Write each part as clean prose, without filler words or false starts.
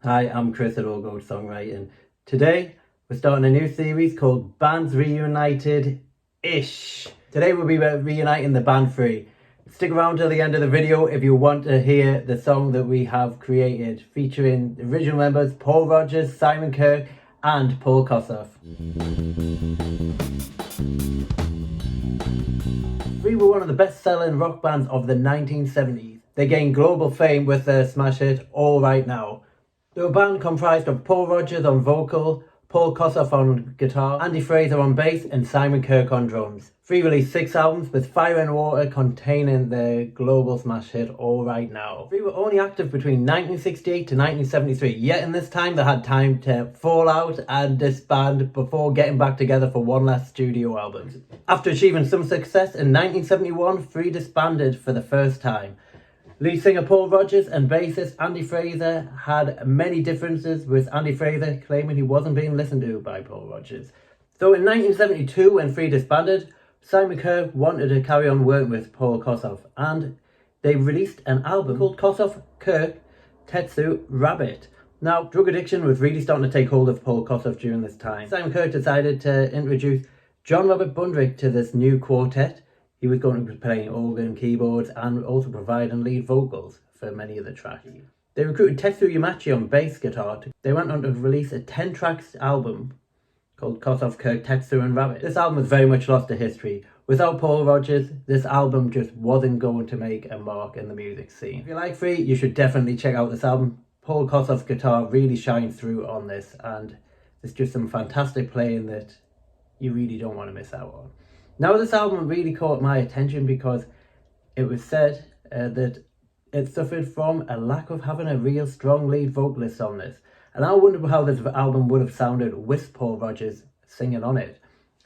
Hi, I'm Chris at All Gold Songwriting. Today, we're starting a new series called Bands Reunited-ish. Today we'll be reuniting the band Free. Stick around till the end of the video if you want to hear the song that we have created, featuring the original members Paul Rodger, Simon Kirke and Paul Kossoff. Free were one of the best-selling rock bands of the 1970s. They gained global fame with their smash hit All Right Now. They were a band comprised of Paul Rodger on vocal, Paul Kossoff on guitar, Andy Fraser on bass and Simon Kirke on drums. Free released 6 albums with Fire and Water containing their global smash hit All Right Now. Free were only active between 1968 to 1973, yet in this time they had time to fall out and disband before getting back together for one last studio album. After achieving some success in 1971, Free disbanded for the first time. Lead singer Paul Rodger and bassist Andy Fraser had many differences, with Andy Fraser claiming he wasn't being listened to by Paul Rodger. So in 1972, when Free disbanded, Simon Kirke wanted to carry on working with Paul Kossoff, and they released an album called Kossoff, Kirke, Tetsu, Rabbit. Now, drug addiction was really starting to take hold of Paul Kossoff during this time. Simon Kirke decided to introduce John Robert Bundrick to this new quartet. He was going to be playing organ, keyboards, and also providing lead vocals for many of the tracks. They recruited Tetsu Yamachi on bass guitar. They went on to release a 10-track album called Kossoff, Kirke, Tetsu and Rabbit. This album was very much lost to history. Without Paul Rodger, this album just wasn't going to make a mark in the music scene. If you like Free, you should definitely check out this album. Paul Kossoff's guitar really shines through on this, and there's just some fantastic playing that you really don't want to miss out on. Now, this album really caught my attention because it was said that it suffered from a lack of having a real strong lead vocalist on this. And I wonder how this album would have sounded with Paul Rodger singing on it.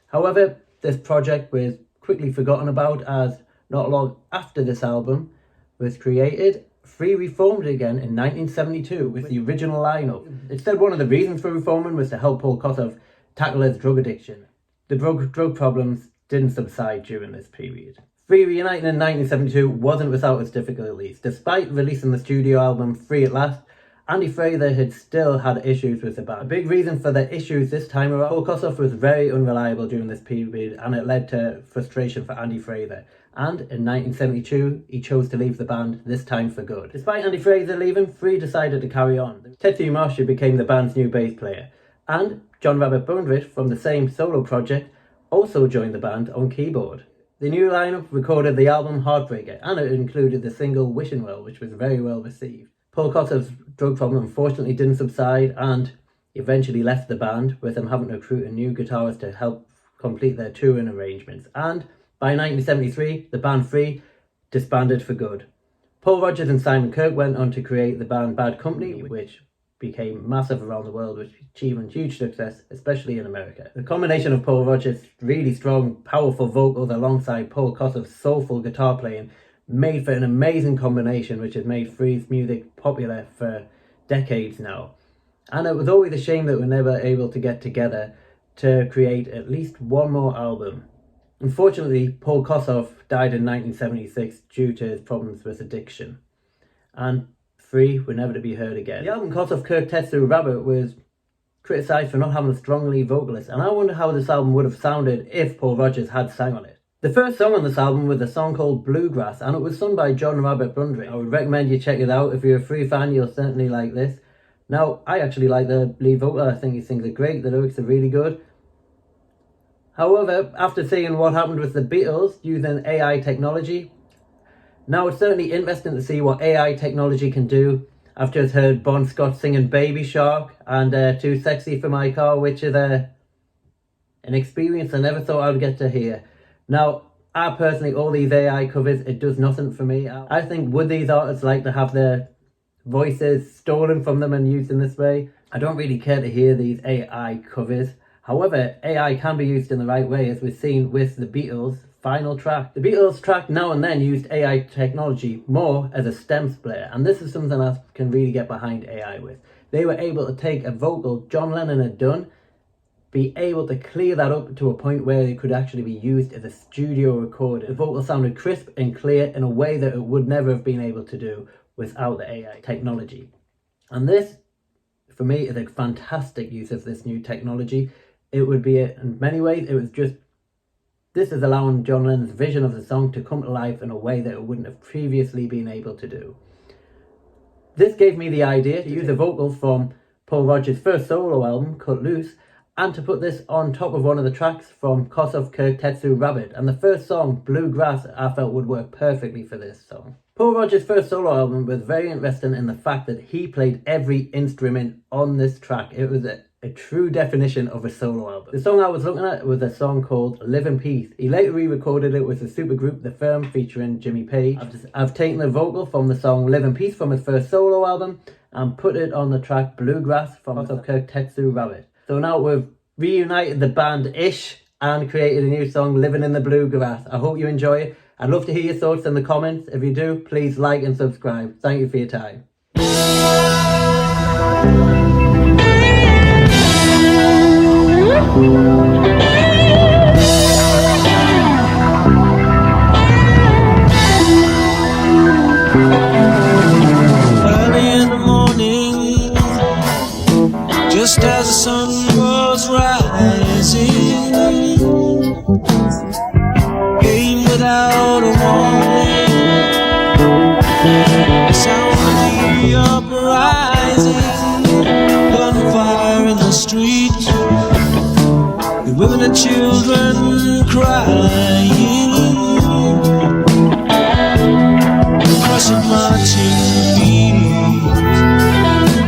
However, this project was quickly forgotten about, as not long after this album was created, Free reformed again in 1972 with the original lineup. It said one of the reasons for reforming was to help Paul Kossoff tackle his drug addiction. The drug problems didn't subside during this period. Free reuniting in 1972 wasn't without its difficulties. Despite releasing the studio album Free at Last, Andy Fraser had still had issues with the band. A big reason for the issues this time around, Paul Kossoff was very unreliable during this period, and it led to frustration for Andy Fraser. And in 1972, he chose to leave the band, this time for good. Despite Andy Fraser leaving, Free decided to carry on. Tetsu Yamachi became the band's new bass player, and John Robert Bundrick, from the same solo project, also joined the band on keyboard. The new lineup recorded the album Heartbreaker, and it included the single Wishing Well, which was very well received. Paul Kossoff's drug problem unfortunately didn't subside, and eventually left the band, with them having to recruit a new guitarist to help complete their touring arrangements. And by 1973, the band Free disbanded for good. Paul Rodger and Simon Kirke went on to create the band Bad Company, which became massive around the world, which achieving huge success, especially in America. The combination of Paul Rodger's really strong, powerful vocals alongside Paul Kossoff's soulful guitar playing made for an amazing combination, which has made Free's music popular for decades now. And it was always a shame that we were never able to get together to create at least one more album. Unfortunately, Paul Kossoff died in 1976 due to his problems with addiction, and Free were never to be heard again. The album Kossoff, Kirke, Tetsu, Rabbit was criticised for not having a strong lead vocalist, and I wonder how this album would have sounded if Paul Rodger had sang on it. The first song on this album was a song called Bluegrass, and it was sung by John Robert Bundrick. I would recommend you check it out. If you're a Free fan, you'll certainly like this. Now, I actually like the lead vocal. I think he sings it great. The lyrics are really good. However, after seeing what happened with the Beatles using AI technology, now it's certainly interesting to see what AI technology can do. I've just heard Bon Scott singing Baby Shark and Too Sexy for My Car, which is an experience I never thought I would get to hear. Now, I personally, all these AI covers, it does nothing for me. I think, would these artists like to have their voices stolen from them and used in this way? I don't really care to hear these AI covers. However, AI can be used in the right way, as we've seen with the Beatles' final track. The Beatles' track Now and Then used AI technology more as a stem splitter, and this is something I can really get behind AI with. They were able to take a vocal John Lennon had done, be able to clear that up to a point where it could actually be used as a studio record. The vocal sounded crisp and clear in a way that it would never have been able to do without the AI technology. And this for me is a fantastic use of this new technology. It would be, in many ways, this is allowing John Lennon's vision of the song to come to life in a way that it wouldn't have previously been able to do. This gave me the idea to use the vocals from Paul Rodger's first solo album, Cut Loose, and to put this on top of one of the tracks from Kossoff, Kirke, Tetsu, Rabbit. And the first song, Bluegrass, I felt would work perfectly for this song. Paul Rodger's first solo album was very interesting in the fact that he played every instrument on this track. It was a true definition of a solo album. The song I was looking at was a song called Live in Peace. He later re-recorded it with the supergroup The Firm featuring Jimmy Page. I've taken the vocal from the song Live in Peace from his first solo album and put it on the track Bluegrass from Kossoff, Kirke, Tetsu, Rabbit. So now we've reunited the band-ish and created a new song, Living in the Bluegrass. I hope you enjoy it. I'd love to hear your thoughts in the comments. If you do, please like and subscribe. Thank you for your time. Early in the morning, just as the sun was rising, came without a warning, the sound of the uprising, gunfire in the street, the women and children crying, crushing marching feet,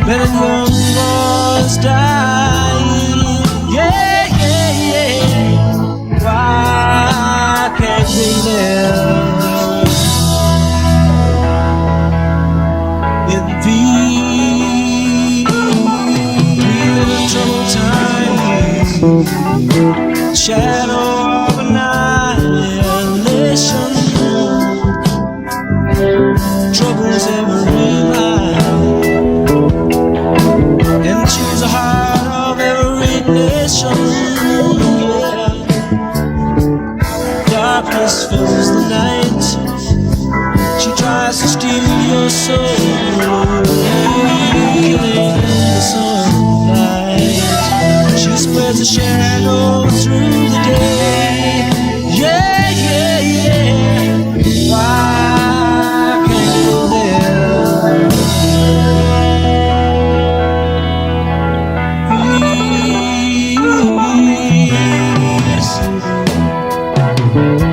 men and young boys dying. Yeah, yeah, yeah. Why can't we live in peace? We're in troubled times, shadow of annihilation, troubles every line, and choose the heart of every nation. Yeah. Darkness fills the night, she tries to steal your soul, killing the sunlight. She spreads a shadow through the day. Yeah, yeah, yeah. Why can't you live yeah.